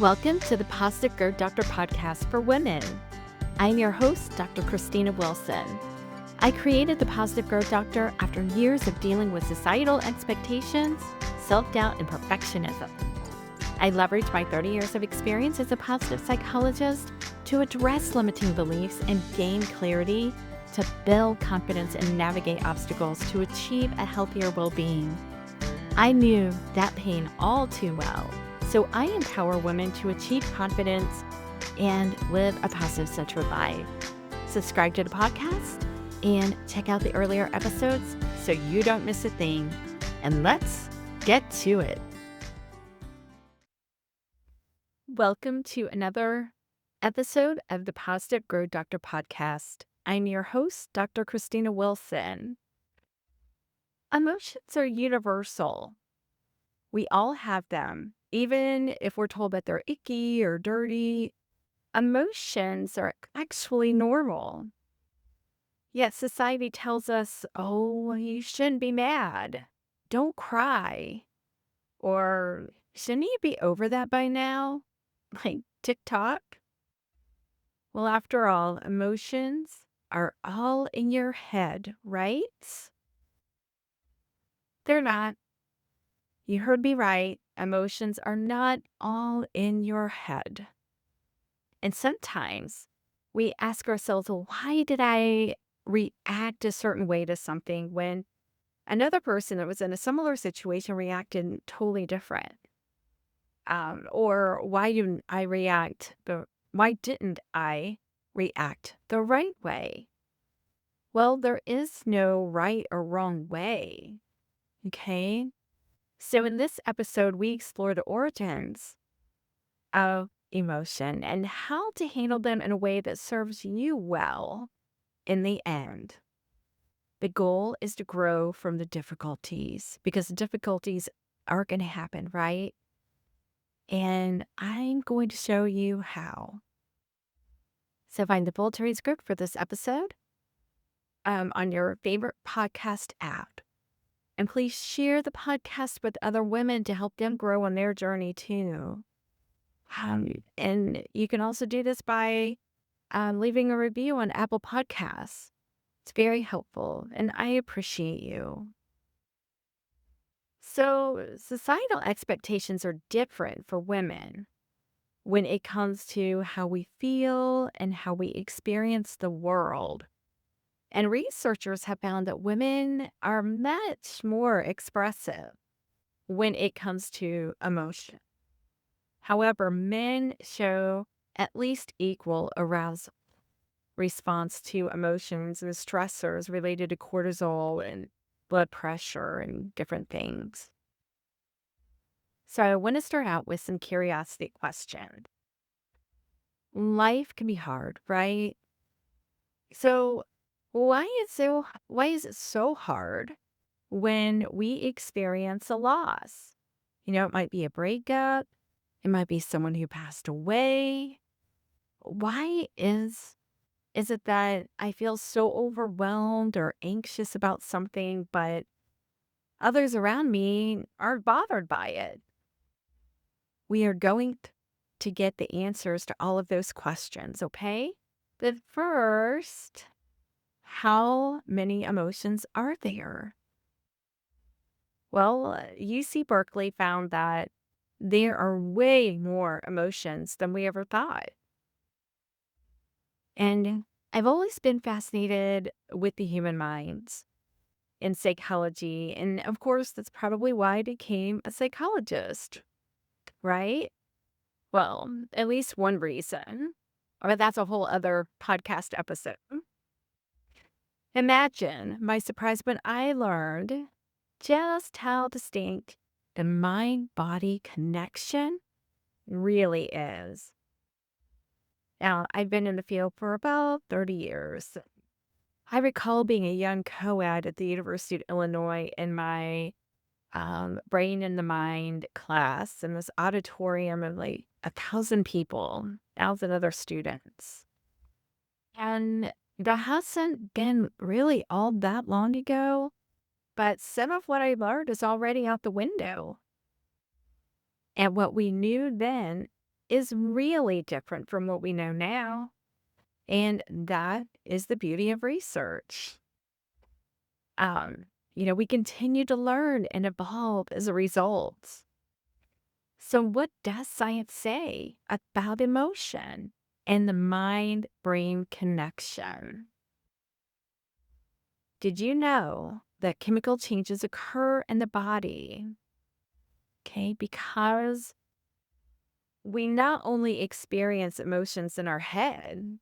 Welcome to the Positive Growth Doctor podcast for women. I'm your host, Dr. Christina Wilson. I created the Positive Growth Doctor after years of dealing with societal expectations, self-doubt, and perfectionism. I leveraged my 30 years of experience as a positive psychologist to address limiting beliefs and gain clarity to build confidence and navigate obstacles to achieve a healthier well-being. I knew that pain all too well. So I empower women to achieve confidence and live a positive-centered life. Subscribe to the podcast and check out the earlier episodes so you don't miss a thing. And let's get to it. Welcome to another episode of the Positive Growth Doctor podcast. I'm your host, Dr. Christina Wilson. Emotions are universal. We all have them. Even if we're told that they're icky or dirty, emotions are actually normal. Yet society tells us, oh, you shouldn't be mad. Don't cry. Or shouldn't you be over that by now? Like TikTok? Well, after all, emotions are all in your head, right? They're not. You heard me right. Emotions are not all in your head. And sometimes we ask ourselves, well, why did I react a certain way to something when another person that was in a similar situation reacted totally different? Or why didn't I react the right way? Well, there is no right or wrong way. Okay. So in this episode, we explore the origins of emotion and how to handle them in a way that serves you well in the end. The goal is to grow from the difficulties because the difficulties are going to happen, right? And I'm going to show you how. So find the full transcript for this episode on your favorite podcast app. And please share the podcast with other women to help them grow on their journey too. And you can also do this by leaving a review on Apple Podcasts. It's very helpful, and I appreciate you. So, societal expectations are different for women when it comes to how we feel and how we experience the world. And researchers have found that women are much more expressive when it comes to emotion. However, men show at least equal arousal response to emotions and stressors related to cortisol and blood pressure and different things. So I want to start out with some curiosity questions. Life can be hard, right? So why is it so hard when we experience a loss? It might be a breakup, it might be someone who passed away. Why is it that I feel so overwhelmed or anxious about something, but others around me aren't bothered by it? We are going to get the answers to all of those questions, okay? But first, how many emotions are there? Well, UC Berkeley found that there are way more emotions than we ever thought. And I've always been fascinated with the human minds in psychology. And of course, that's probably why I became a psychologist, right? Well, at least one reason, or that's a whole other podcast episode. Imagine my surprise when I learned just how distinct the mind-body connection really is. Now, I've been in the field for about 30 years. I recall being a young co-ed at the University of Illinois in my brain and the mind class in this auditorium of like 1,000 people, 1,000 other students. And that hasn't been really all that long ago, but some of what I learned is already out the window. And what we knew then is really different from what we know now. And that is the beauty of research. Um, we continue to learn and evolve as a result. So, what does science say about emotion and the mind brain connection? Did you know that chemical changes occur in the body? Okay, because we not only experience emotions in our head,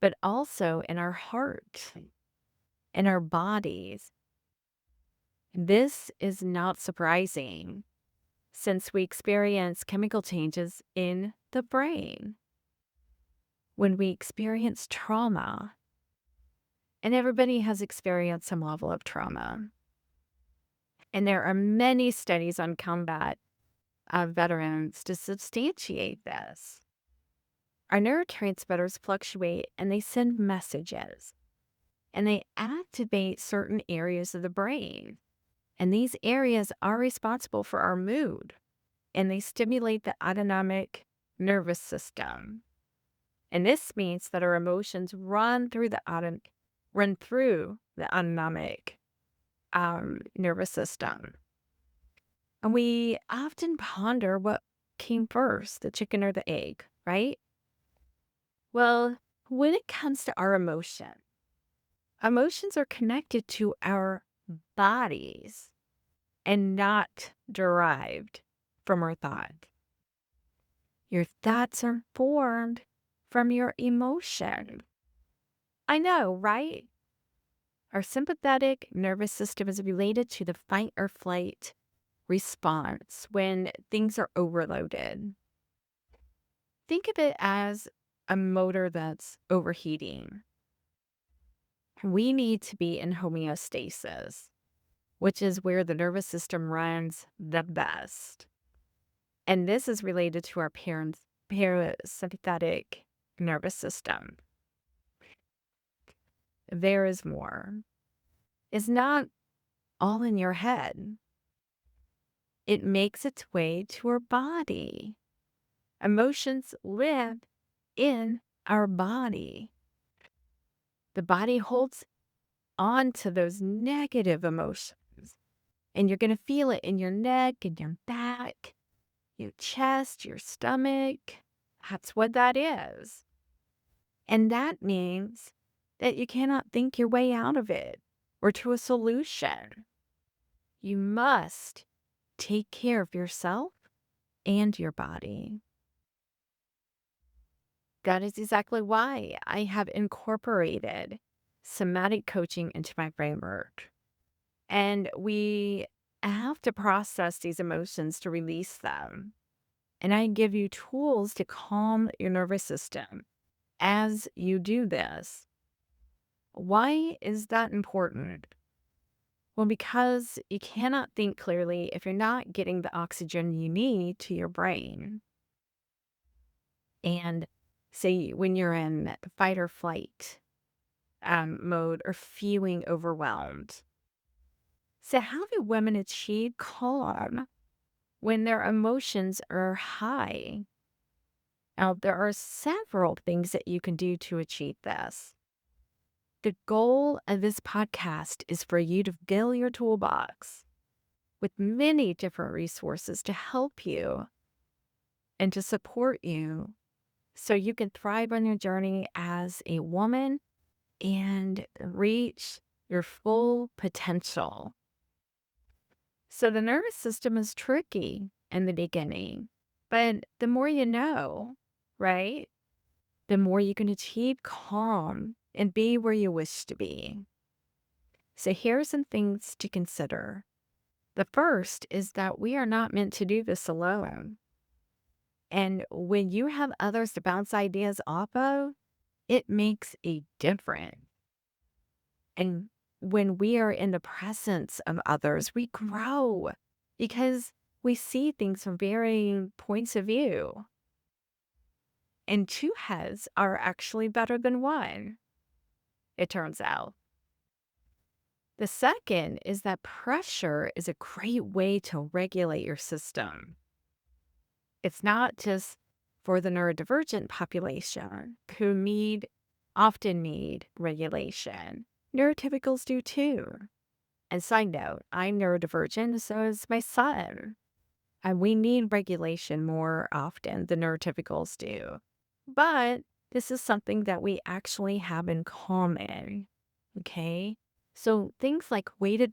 but also in our heart, in our bodies. This is not surprising since we experience chemical changes in the brain. When we experience trauma, and everybody has experienced some level of trauma, and there are many studies on combat veterans to substantiate this. Our neurotransmitters fluctuate and they send messages and they activate certain areas of the brain. And these areas are responsible for our mood and they stimulate the autonomic nervous system. And this means that our emotions run through the autonomic nervous system. And we often ponder what came first, the chicken or the egg, right? Well, when it comes to our emotions are connected to our bodies and not derived from our thought. Your thoughts are formed from your emotion. I know, right? Our sympathetic nervous system is related to the fight or flight response when things are overloaded. Think of it as a motor that's overheating. We need to be in homeostasis, which is where the nervous system runs the best. And this is related to our parasympathetic nervous system. There is more. It's not all in your head. It makes its way to our body. Emotions live in our body. The body holds on to those negative emotions. And you're going to feel it in your neck and your back, your chest, your stomach. That's what that is. And that means that you cannot think your way out of it or to a solution. You must take care of yourself and your body. That is exactly why I have incorporated somatic coaching into my framework. And we have to process these emotions to release them. And I give you tools to calm your nervous system as you do this. Why is that important? Well, because you cannot think clearly if you're not getting the oxygen you need to your brain. And say when you're in fight or flight mode or feeling overwhelmed. So, how do women achieve calm when their emotions are high? Now, there are several things that you can do to achieve this. The goal of this podcast is for you to fill your toolbox with many different resources to help you and to support you so you can thrive on your journey as a woman and reach your full potential. So the nervous system is tricky in the beginning, but the more you know, right, the more you can achieve calm and be where you wish to be. So here are some things to consider. The first is that we are not meant to do this alone. And when you have others to bounce ideas off of, it makes a difference. And when we are in the presence of others, we grow because we see things from varying points of view. And two heads are actually better than one, it turns out. The second is that pressure is a great way to regulate your system. It's not just for the neurodivergent population who often need regulation. Neurotypicals do too. And side note, I'm neurodivergent, so is my son. And we need regulation more often than neurotypicals do. But this is something that we actually have in common. Okay? So things like weighted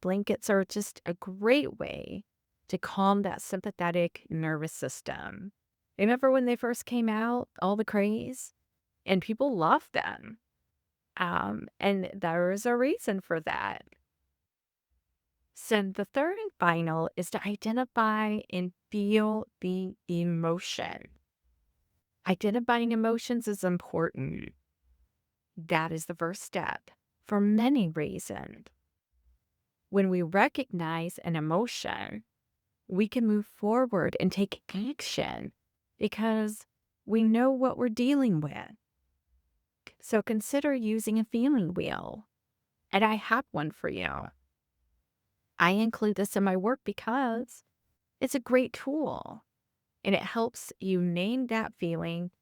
blankets are just a great way to calm that sympathetic nervous system. Remember when they first came out, all the craze? And people loved them. And there is a reason for that. So the third and final is to identify and feel the emotion. Identifying emotions is important. That is the first step for many reasons. When we recognize an emotion, we can move forward and take action because we know what we're dealing with. So consider using a feeling wheel. And I have one for you. I include this in my work because it's a great tool and it helps you name that feeling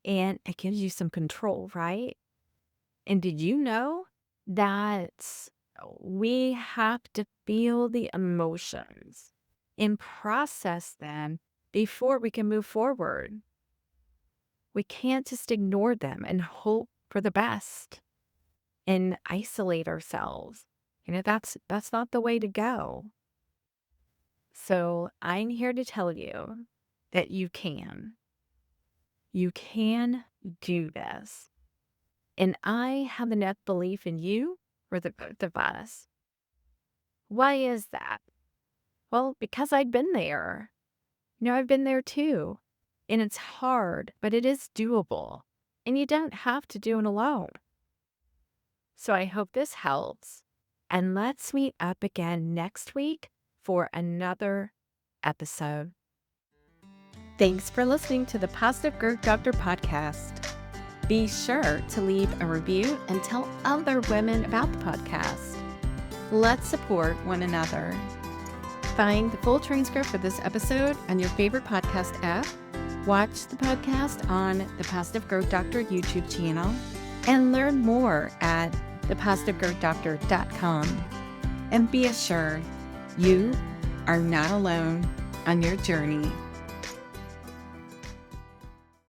and it gives you some control, right? And did you know that we have to feel the emotions and process them before we can move forward? We can't just ignore them and hope for the best and isolate ourselves. That's not the way to go. So I'm here to tell you that you can. You can do this. And I have enough belief in you for the both of us. Why is that? Well, because I've been there. I've been there too. And it's hard, but it is doable. And you don't have to do it alone. So I hope this helps. And let's meet up again next week for another episode. Thanks for listening to the Positive Growth Doctor podcast. Be sure to leave a review and tell other women about the podcast. Let's support one another. Find the full transcript for this episode on your favorite podcast app. Watch the podcast on the Positive Growth Doctor YouTube channel and learn more at thepositivegrowthdoctor.com. And be assured, you are not alone on your journey